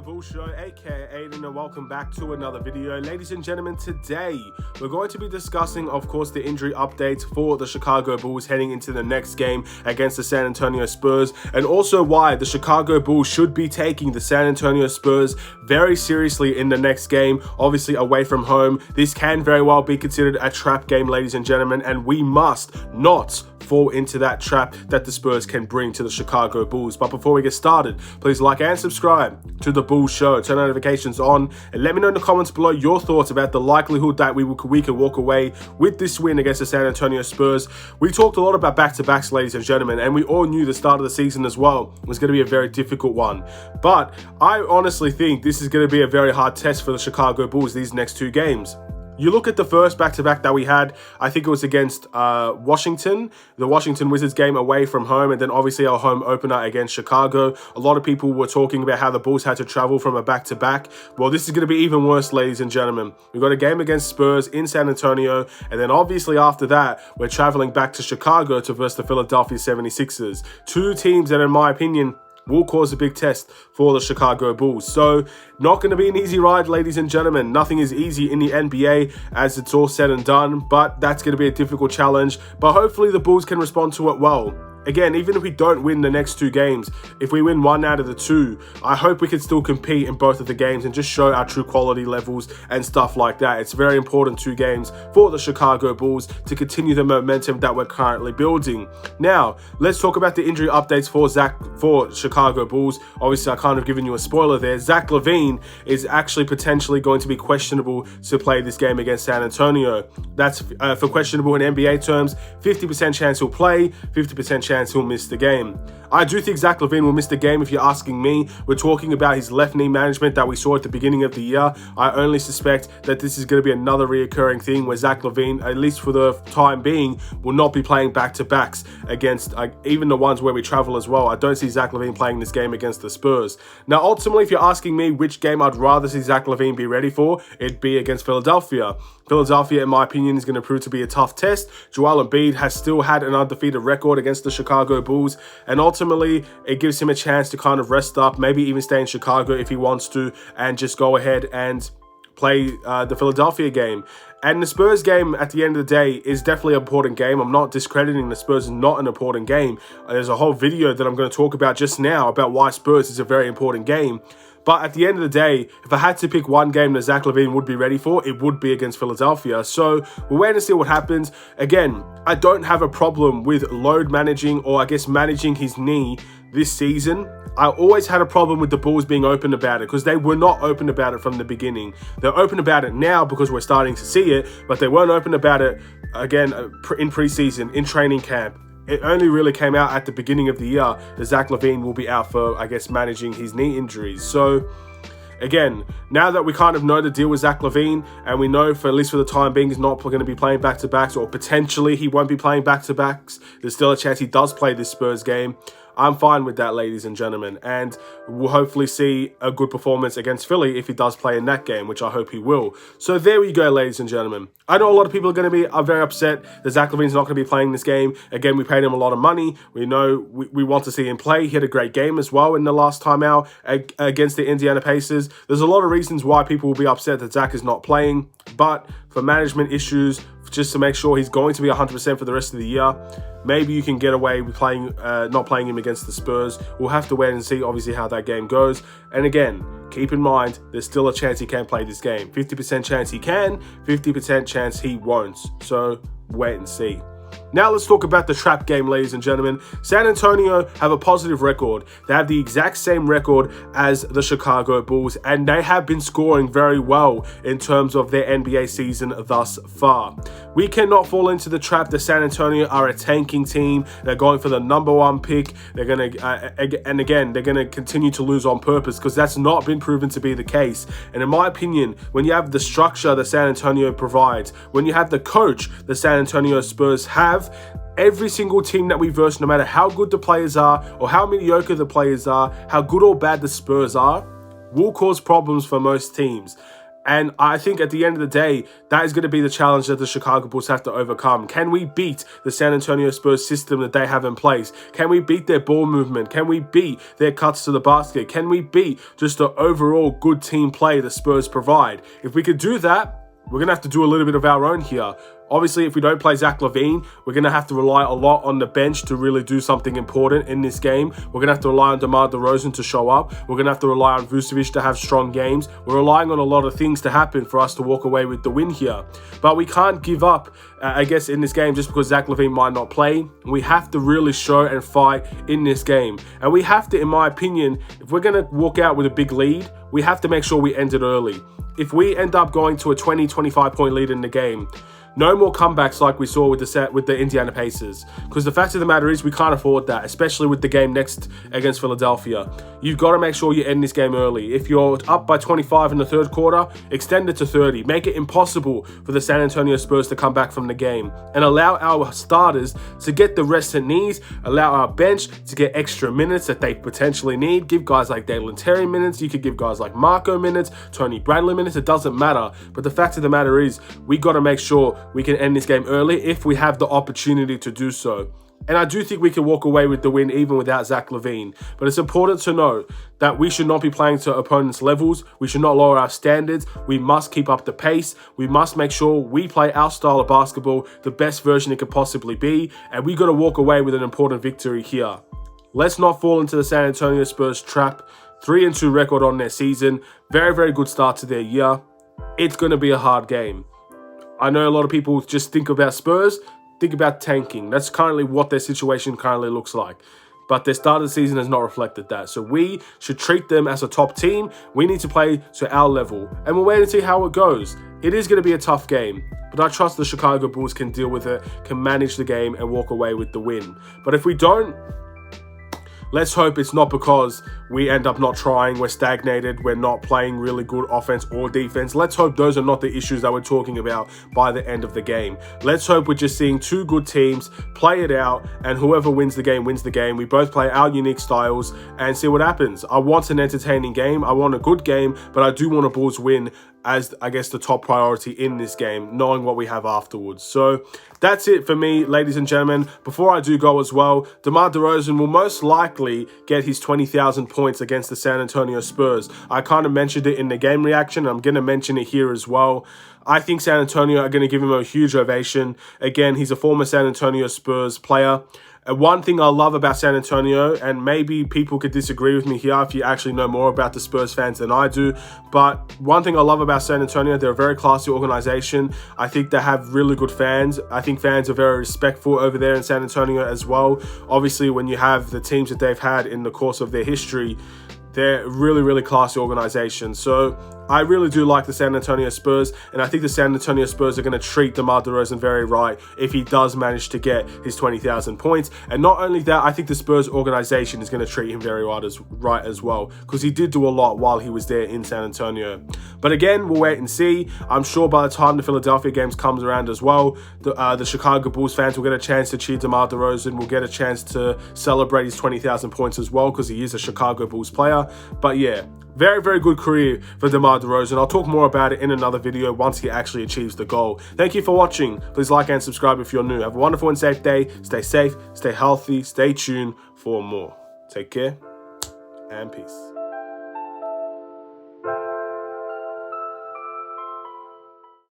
Bulls Show, aka Aidan, and welcome back to another video. Ladies and gentlemen, today we're going to be discussing, of course, the injury updates for the Chicago Bulls heading into the next game against the San Antonio Spurs, and also why the Chicago Bulls should be taking the San Antonio Spurs very seriously in the next game, obviously away from home. This can very well be considered a trap game, ladies and gentlemen, and we must not fall into that trap that the Spurs can bring to the Chicago Bulls. But before we get started, please like and subscribe to the Bulls Show, turn notifications on, and let me know in the comments below your thoughts about the likelihood that we can walk away with this win against the San Antonio Spurs. We talked a lot about back-to-backs, ladies and gentlemen, and we all knew the start of the season as well was going to be a very difficult one. But I honestly think this is going to be a very hard test for the Chicago Bulls these next two games. You look at the first back-to-back that we had, I think it was against Washington, the Washington Wizards game away from home, and then obviously our home opener against Chicago. A lot of people were talking about how the Bulls had to travel from a back-to-back. Well, this is going to be even worse, ladies and gentlemen. We've got a game against Spurs in San Antonio, and then obviously after that, we're traveling back to Chicago to versus the Philadelphia 76ers. Two teams that, in my opinion, will cause a big test for the Chicago Bulls. So, not going to be an easy ride, ladies and gentlemen. Nothing is easy in the NBA as it's all said and done, but that's going to be a difficult challenge. But hopefully the Bulls can respond to it well. Again, even if we don't win the next two games, if we win one out of the two, I hope we can still compete in both of the games and just show our true quality levels and stuff like that. It's very important two games for the Chicago Bulls to continue the momentum that we're currently building. Now, let's talk about the injury updates for Chicago Bulls. Obviously, I kind of given you a spoiler there. Zach LaVine is actually potentially going to be questionable to play this game against San Antonio. That's for questionable in NBA terms. 50% chance he'll play, 50% chance he'll miss the game. I do think Zach LaVine will miss the game if you're asking me. We're talking about his left knee management that we saw at the beginning of the year. I only suspect that this is going to be another reoccurring thing where Zach LaVine, at least for the time being, will not be playing back-to-backs against even the ones where we travel as well. I don't see Zach LaVine playing this game against the Spurs. Now, ultimately, if you're asking me which game I'd rather see Zach LaVine be ready for, it'd be against Philadelphia. Philadelphia, in my opinion, is going to prove to be a tough test. Joel Embiid has still had an undefeated record against the Chicago Bulls, and ultimately, it gives him a chance to kind of rest up, maybe even stay in Chicago if he wants to, and just go ahead and play the Philadelphia game. And the Spurs game, at the end of the day, is definitely an important game. I'm not discrediting the Spurs is not an important game. There's a whole video that I'm going to talk about just now about why Spurs is a very important game. But at the end of the day, if I had to pick one game that Zach LaVine would be ready for, it would be against Philadelphia. So we'll wait and see what happens. Again, I don't have a problem with load managing, or I guess managing his knee this season. I always had a problem with the Bulls being open about it because they were not open about it from the beginning. They're open about it now because we're starting to see it, but they weren't open about it, again, in preseason, in training camp. It only really came out at the beginning of the year that Zach LaVine will be out for, I guess, managing his knee injuries. So, again, now that we kind of know the deal with Zach LaVine, and we know, for at least for the time being, he's not going to be playing back-to-backs, or potentially he won't be playing back-to-backs. There's still a chance he does play this Spurs game. I'm fine with that, ladies and gentlemen, and we'll hopefully see a good performance against Philly if he does play in that game, which I hope he will. So there we go, ladies and gentlemen. I know a lot of people are very upset that Zach LaVine's not going to be playing this game. Again, we paid him a lot of money. We know we want to see him play. He had a great game as well in the last time out against the Indiana Pacers. There's a lot of reasons why people will be upset that Zach is not playing, but for management issues, just to make sure he's going to be 100% for the rest of the year, maybe you can get away with not playing him against the Spurs. We'll have to wait and see, obviously, how that game goes. And again, keep in mind, there's still a chance he can play this game. 50% chance he can, 50% chance he won't. So wait and see. Now let's talk about the trap game, ladies and gentlemen. San Antonio have a positive record. They have the exact same record as the Chicago Bulls, and they have been scoring very well in terms of their NBA season thus far. We cannot fall into the trap that San Antonio are a tanking team. They're going for the #1 pick. They're going to, and again, they're going to continue to lose on purpose, because that's not been proven to be the case. And in my opinion, when you have the structure that San Antonio provides, when you have the coach that San Antonio Spurs have, every single team that we verse, no matter how good the players are or how mediocre the players are, how good or bad the Spurs are, will cause problems for most teams. And I think at the end of the day, that is going to be the challenge that the Chicago Bulls have to overcome. Can we beat the San Antonio Spurs system that they have in place? Can we beat their ball movement? Can we beat their cuts to the basket? Can we beat just the overall good team play the Spurs provide? If we could do that, we're going to have to do a little bit of our own here. Obviously, if we don't play Zach LaVine, we're going to have to rely a lot on the bench to really do something important in this game. We're going to have to rely on DeMar DeRozan to show up. We're going to have to rely on Vucevic to have strong games. We're relying on a lot of things to happen for us to walk away with the win here. But we can't give up, I guess, in this game just because Zach LaVine might not play. We have to really show and fight in this game. And we have to, in my opinion, if we're going to walk out with a big lead, we have to make sure we end it early. If we end up going to a 20-25 point lead in the game, no more comebacks like we saw with the Indiana Pacers. Because the fact of the matter is we can't afford that, especially with the game next against Philadelphia. You've got to make sure you end this game early. If you're up by 25 in the third quarter, extend it to 30. Make it impossible for the San Antonio Spurs to come back from the game. And allow our starters to get the rest it needs. Allow our bench to get extra minutes that they potentially need. Give guys like Dalen Terry minutes. You could give guys like Marco minutes, Tony Bradley minutes. It doesn't matter. But the fact of the matter is we got to make sure we can end this game early if we have the opportunity to do so. And I do think we can walk away with the win even without Zach LaVine. But it's important to know that we should not be playing to opponents' levels. We should not lower our standards. We must keep up the pace. We must make sure we play our style of basketball the best version it could possibly be. And we got to walk away with an important victory here. Let's not fall into the San Antonio Spurs trap. 3-2 record on their season. Very, very good start to their year. It's going to be a hard game. I know a lot of people just think about Spurs, think about tanking. That's currently what their situation currently looks like. But their start of the season has not reflected that. So we should treat them as a top team. We need to play to our level. And we'll wait and see how it goes. It is going to be a tough game. But I trust the Chicago Bulls can deal with it, can manage the game and walk away with the win. But if we don't, let's hope it's not because we end up not trying, we're stagnated, we're not playing really good offense or defense. Let's hope those are not the issues that we're talking about by the end of the game. Let's hope we're just seeing two good teams play it out, and whoever wins the game wins the game. We both play our unique styles and see what happens. I want an entertaining game. I want a good game, but I do want a Bulls win as, I guess, the top priority in this game, knowing what we have afterwards. So that's it for me, ladies and gentlemen. Before I do go as well, DeMar DeRozan will most likely get his 20,000 points against the San Antonio Spurs. I kind of mentioned it in the game reaction. I'm going to mention it here as well. I think San Antonio are going to give him a huge ovation. Again, he's a former San Antonio Spurs player. And one thing I love about San Antonio, and maybe people could disagree with me here if you actually know more about the Spurs fans than I do, but one thing I love about San Antonio, they're a very classy organization. I think they have really good fans. I think fans are very respectful over there in San Antonio as well. Obviously, when you have the teams that they've had in the course of their history, they're a really, really classy organization. So I really do like the San Antonio Spurs, and I think the San Antonio Spurs are going to treat DeMar DeRozan very right if he does manage to get his 20,000 points. And not only that, I think the Spurs organization is going to treat him very right as well, because he did do a lot while he was there in San Antonio. But again, we'll wait and see. I'm sure by the time the Philadelphia games comes around as well, the Chicago Bulls fans will get a chance to cheer DeMar DeRozan, will get a chance to celebrate his 20,000 points as well, because he is a Chicago Bulls player. But yeah, very, very good career for DeMar DeRozan. I'll talk more about it in another video once he actually achieves the goal. Thank you for watching. Please like and subscribe if you're new. Have a wonderful and safe day. Stay safe, stay healthy, stay tuned for more. Take care and peace.